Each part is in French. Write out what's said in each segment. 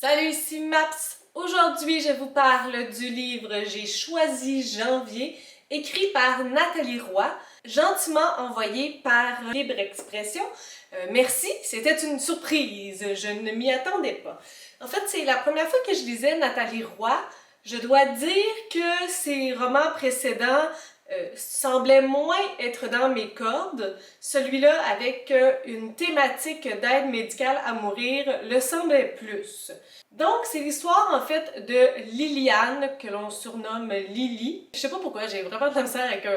Salut, ici Maps! Aujourd'hui, je vous parle du livre J'ai choisi janvier, écrit par Nathalie Roy, gentiment envoyé par Libre Expression. Merci, c'était une surprise, je ne m'y attendais pas. En fait, c'est la première fois que je lisais Nathalie Roy. Je dois dire que ses romans précédents semblait moins être dans mes cordes. Celui-là, avec une thématique d'aide médicale à mourir, le semblait plus. Donc, c'est l'histoire, en fait, de Liliane, que l'on surnomme Lily. Je sais pas pourquoi, j'ai vraiment de la misère avec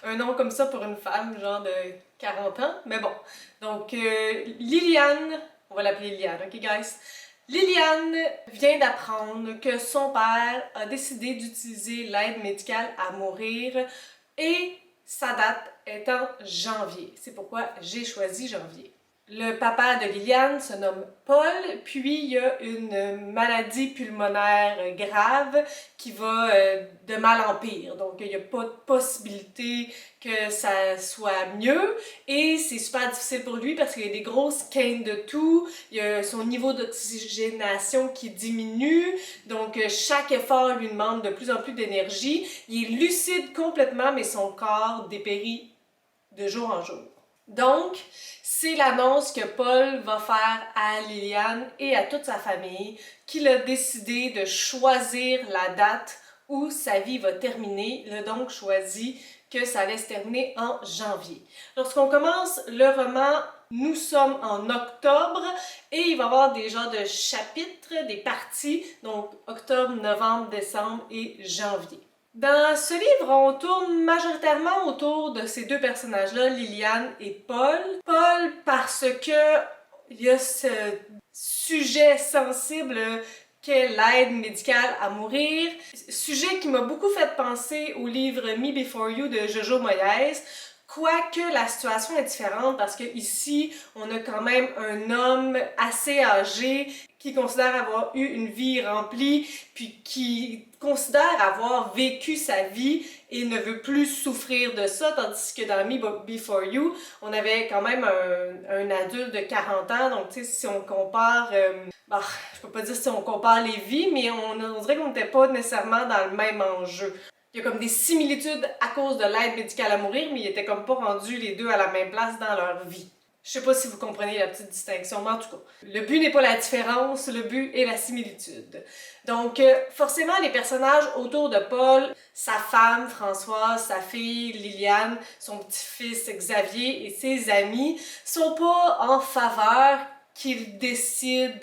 un nom comme ça pour une femme, genre de 40 ans, mais bon. Donc, Liliane, on va l'appeler Liliane, ok guys? Liliane vient d'apprendre que son père a décidé d'utiliser l'aide médicale à mourir et sa date est en janvier. C'est pourquoi j'ai choisi janvier. Le papa de Liliane se nomme Paul, puis il y a une maladie pulmonaire grave qui va de mal en pire. Donc il n'y a pas de possibilité que ça soit mieux et c'est super difficile pour lui parce qu'il y a des grosses quintes de toux, il y a son niveau d'oxygénation qui diminue, donc chaque effort lui demande de plus en plus d'énergie. Il est lucide complètement mais son corps dépérit de jour en jour. Donc, c'est l'annonce que Paul va faire à Liliane et à toute sa famille qu'il a décidé de choisir la date où sa vie va terminer. Il a donc choisi que ça allait se terminer en janvier. Lorsqu'on commence le roman, nous sommes en octobre et il va y avoir des genres de chapitres, des parties, donc octobre, novembre, décembre et janvier. Dans ce livre, on tourne majoritairement autour de ces deux personnages-là, Liliane et Paul. Paul parce que il y a ce sujet sensible qu'est l'aide médicale à mourir. Sujet qui m'a beaucoup fait penser au livre Me Before You de Jojo Moyes. Quoique la situation est différente parce que ici, on a quand même un homme assez âgé qui considère avoir eu une vie remplie, puis qui considère avoir vécu sa vie et ne veut plus souffrir de ça, tandis que dans Me Before You, on avait quand même un adulte de 40 ans, donc tu sais, si on compare, je peux pas dire si on compare les vies, mais on dirait qu'on n'était pas nécessairement dans le même enjeu. Il y a comme des similitudes à cause de l'aide médicale à mourir, mais ils étaient comme pas rendus les deux à la même place dans leur vie. Je sais pas si vous comprenez la petite distinction, mais en tout cas, le but n'est pas la différence, le but est la similitude. Donc, forcément, les personnages autour de Paul, sa femme Françoise, sa fille Liliane, son petit-fils Xavier et ses amis, sont pas en faveur qu'il décide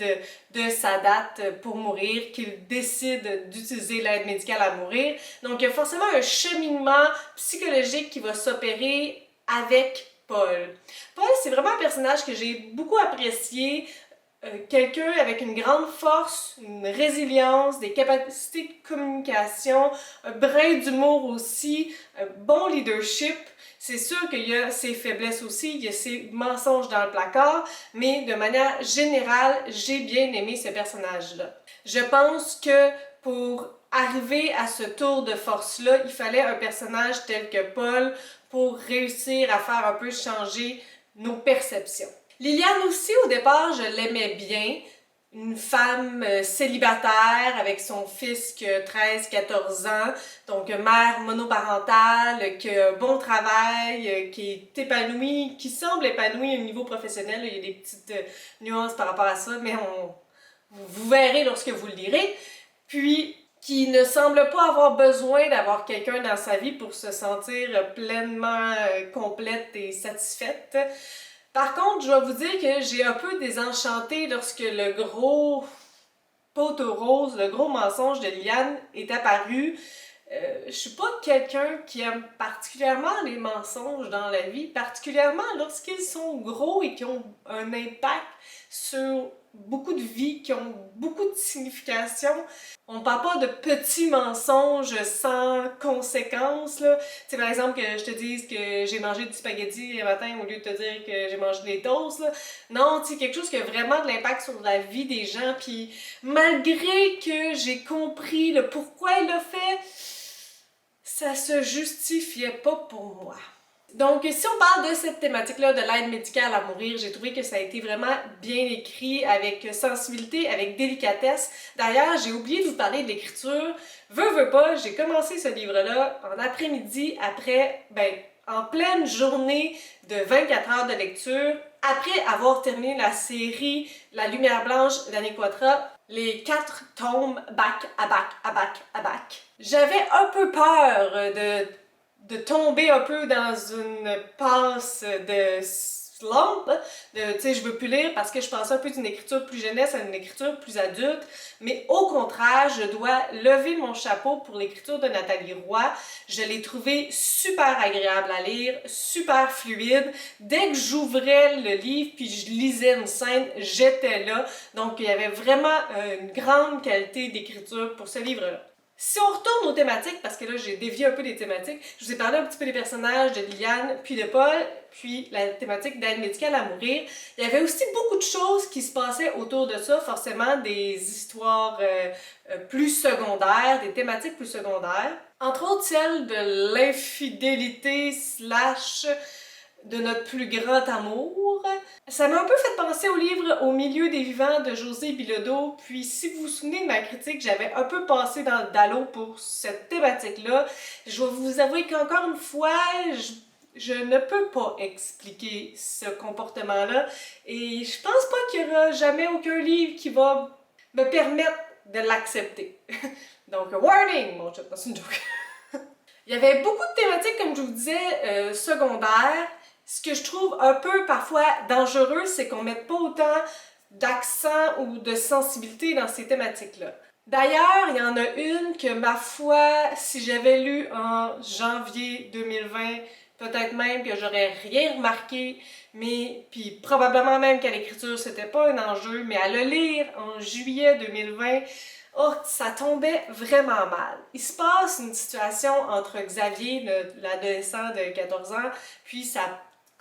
de sa date pour mourir, qu'il décide d'utiliser l'aide médicale à mourir. Donc, il y a forcément un cheminement psychologique qui va s'opérer avec Paul. Paul, c'est vraiment un personnage que j'ai beaucoup apprécié. Quelqu'un avec une grande force, une résilience, des capacités de communication, un brin d'humour aussi, un bon leadership. C'est sûr qu'il y a ses faiblesses aussi, il y a ses mensonges dans le placard, mais de manière générale, j'ai bien aimé ce personnage-là. Je pense que pour arriver à ce tour de force-là, il fallait un personnage tel que Paul pour réussir à faire un peu changer nos perceptions. Liliane aussi, au départ, je l'aimais bien. Une femme célibataire avec son fils qui a 13-14 ans, donc mère monoparentale, qui a un bon travail, qui est épanouie, qui semble épanouie au niveau professionnel. Il y a des petites nuances par rapport à ça, mais vous verrez lorsque vous le lirez. Puis, qui ne semble pas avoir besoin d'avoir quelqu'un dans sa vie pour se sentir pleinement complète et satisfaite. Par contre, je vais vous dire que j'ai un peu désenchanté lorsque le gros poteau rose, le gros mensonge de Liliane est apparu. Je suis pas quelqu'un qui aime particulièrement les mensonges dans la vie, particulièrement lorsqu'ils sont gros et qui ont un impact sur beaucoup de vies, qui ont beaucoup de signification. On parle pas de petits mensonges sans conséquences, là. Tu sais, par exemple, que je te dise que j'ai mangé du spaghetti le matin au lieu de te dire que j'ai mangé des toasts, là. Non, tu sais, quelque chose qui a vraiment de l'impact sur la vie des gens, puis malgré que j'ai compris le pourquoi il l'a fait, ça se justifiait pas pour moi. Donc, si on parle de cette thématique-là, de l'aide médicale à mourir, j'ai trouvé que ça a été vraiment bien écrit, avec sensibilité, avec délicatesse. D'ailleurs, j'ai oublié de vous parler de l'écriture. Veux pas, j'ai commencé ce livre-là en après-midi, en pleine journée de 24 heures de lecture, après avoir terminé la série La Lumière Blanche d'Annie Quatra, les 4 tomes back à back à back à back. J'avais un peu peur de tomber un peu dans une passe de slump, tu sais, je veux plus lire parce que je passe un peu d'une écriture plus jeunesse à une écriture plus adulte, mais au contraire, je dois lever mon chapeau pour l'écriture de Nathalie Roy. Je l'ai trouvée super agréable à lire, super fluide. Dès que j'ouvrais le livre puis je lisais une scène, j'étais là. Donc, il y avait vraiment une grande qualité d'écriture pour ce livre-là. Si on retourne aux thématiques, parce que là j'ai dévié un peu des thématiques, je vous ai parlé un petit peu des personnages de Liliane, puis de Paul, puis la thématique d'aide médicale à mourir. Il y avait aussi beaucoup de choses qui se passaient autour de ça, forcément des histoires plus secondaires, des thématiques plus secondaires. Entre autres celle de l'infidélité slash de notre plus grand amour. Ça m'a un peu fait penser au livre Au milieu des vivants de José Bilodeau, puis si vous vous souvenez de ma critique, j'avais un peu passé dans le dallo pour cette thématique-là. Je vais vous avouer qu'encore une fois, je ne peux pas expliquer ce comportement-là et je pense pas qu'il y aura jamais aucun livre qui va me permettre de l'accepter. Donc, warning, mon chat, c'est une joke. Il y avait beaucoup de thématiques, comme je vous disais, secondaires. Ce que je trouve un peu parfois dangereux, c'est qu'on ne mette pas autant d'accent ou de sensibilité dans ces thématiques-là. D'ailleurs, il y en a une que, ma foi, si j'avais lu en janvier 2020, peut-être même que j'aurais rien remarqué, mais puis probablement même qu'à l'écriture, c'était pas un enjeu, mais à le lire en juillet 2020, oh, ça tombait vraiment mal. Il se passe une situation entre Xavier, l'adolescent de 14 ans, puis sa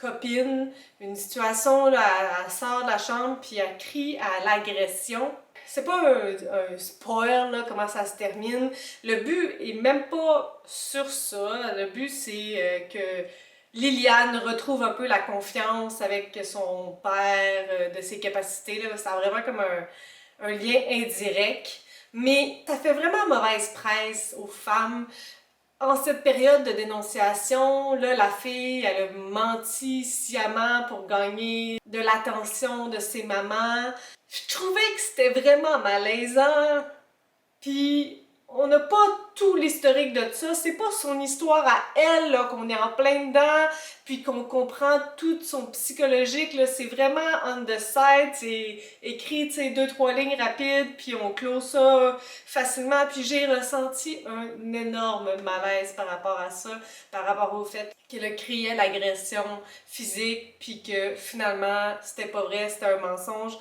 copine, une situation, là, elle sort de la chambre puis elle crie à l'agression. C'est pas un spoil, là, comment ça se termine. Le but est même pas sur ça. Le but, c'est que Liliane retrouve un peu la confiance avec son père, de ses capacités. Là. C'est vraiment comme un lien indirect. Mais ça fait vraiment mauvaise presse aux femmes. En cette période de dénonciation, là, la fille, elle a menti sciemment pour gagner de l'attention de ses mamans. Je trouvais que c'était vraiment malaisant. Puis, on n'a pas tout l'historique de ça. C'est pas son histoire à elle, là, qu'on est en plein dedans, puis qu'on comprend tout son psychologique, là. C'est vraiment on the side, c'est écrit, tu sais, 2-3 lignes rapides, puis on clôt ça facilement. Puis j'ai ressenti un énorme malaise par rapport à ça, par rapport au fait qu'elle a crié l'agression physique, puis que finalement, c'était pas vrai, c'était un mensonge.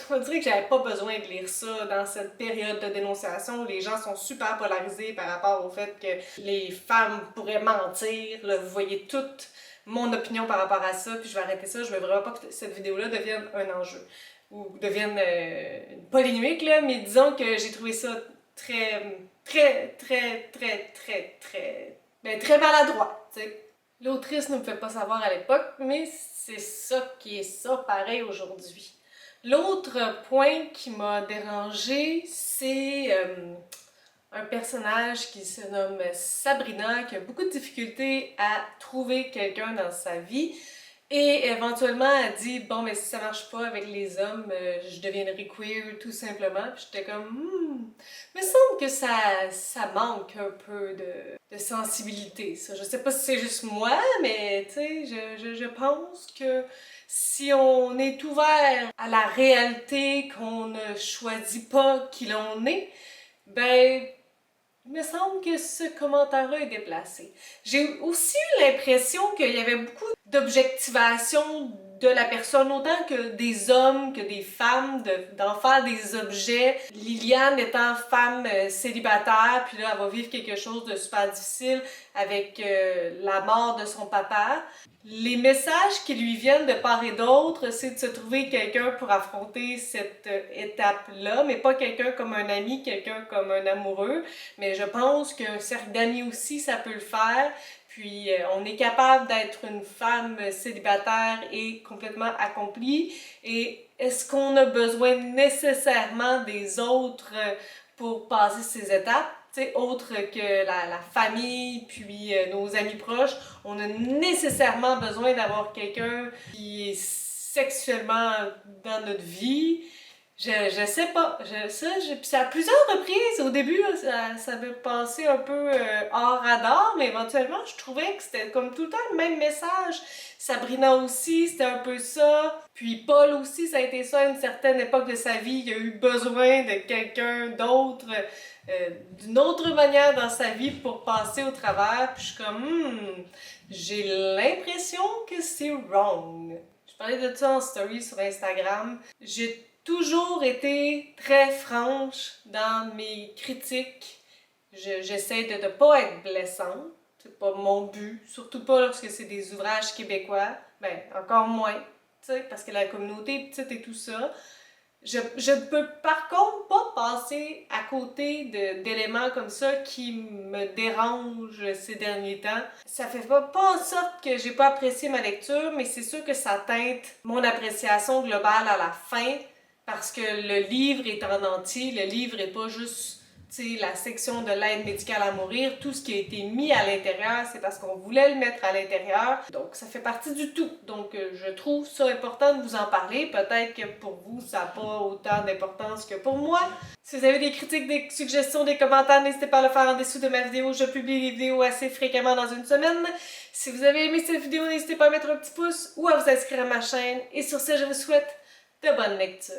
On dirait que j'avais pas besoin de lire ça dans cette période de dénonciation où les gens sont super polarisés par rapport au fait que les femmes pourraient mentir. Là, vous voyez toute mon opinion par rapport à ça, puis je vais arrêter ça. Je veux vraiment pas que cette vidéo-là devienne un enjeu ou devienne une polémique, là, mais disons que j'ai trouvé ça très maladroit, tu sais. L'autrice ne me fait pas savoir à l'époque, mais c'est ça qui est ça pareil aujourd'hui. L'autre point qui m'a dérangée, c'est un personnage qui se nomme Sabrina, qui a beaucoup de difficultés à trouver quelqu'un dans sa vie. Et éventuellement, elle dit, bon, mais si ça marche pas avec les hommes, je deviendrai queer tout simplement. Puis j'étais comme, me semble que ça manque un peu de sensibilité, ça. Je sais pas si c'est juste moi, mais tu sais, je pense que si on est ouvert à la réalité, qu'on ne choisit pas qui l'on est, ben, il me semble que ce commentaire-là est déplacé. J'ai aussi eu l'impression qu'il y avait beaucoup d'objectivation de la personne, autant que des hommes, que des femmes, d'en faire des objets. Liliane étant femme célibataire, puis là, elle va vivre quelque chose de super difficile avec la mort de son papa. Les messages qui lui viennent de part et d'autre, c'est de se trouver quelqu'un pour affronter cette étape-là, mais pas quelqu'un comme un ami, quelqu'un comme un amoureux. Mais je pense qu'un cercle d'amis aussi, ça peut le faire. Puis on est capable d'être une femme célibataire et complètement accomplie. Et est-ce qu'on a besoin nécessairement des autres pour passer ces étapes? T'sais, autre que la famille, puis nos amis proches, on a nécessairement besoin d'avoir quelqu'un qui est sexuellement dans notre vie. Je sais pas. Puis à plusieurs reprises, au début, ça me passait un peu hors radar, mais éventuellement, je trouvais que c'était comme tout le temps le même message. Sabrina aussi, c'était un peu ça. Puis Paul aussi, ça a été ça à une certaine époque de sa vie. Il a eu besoin de quelqu'un d'autre, d'une autre manière dans sa vie pour passer au travers. Puis je suis comme, j'ai l'impression que c'est wrong. Je parlais de ça en story sur Instagram. J'ai toujours été très franche dans mes critiques. J'essaie de ne pas être blessante. C'est pas mon but. Surtout pas lorsque c'est des ouvrages québécois. Ben, encore moins. Tu sais, parce que la communauté est petite et tout ça. Je ne peux par contre pas passer à côté d'éléments comme ça qui me dérangent ces derniers temps. Ça fait pas en sorte que j'ai pas apprécié ma lecture, mais c'est sûr que ça teinte mon appréciation globale à la fin. Parce que le livre est en entier, le livre est pas juste la section de l'aide médicale à mourir. Tout ce qui a été mis à l'intérieur, c'est parce qu'on voulait le mettre à l'intérieur. Donc ça fait partie du tout. Donc je trouve ça important de vous en parler. Peut-être que pour vous, ça n'a pas autant d'importance que pour moi. Si vous avez des critiques, des suggestions, des commentaires, n'hésitez pas à le faire en dessous de ma vidéo. Je publie les vidéos assez fréquemment dans une semaine. Si vous avez aimé cette vidéo, n'hésitez pas à mettre un petit pouce ou à vous inscrire à ma chaîne. Et sur ce, je vous souhaite de bonnes lectures.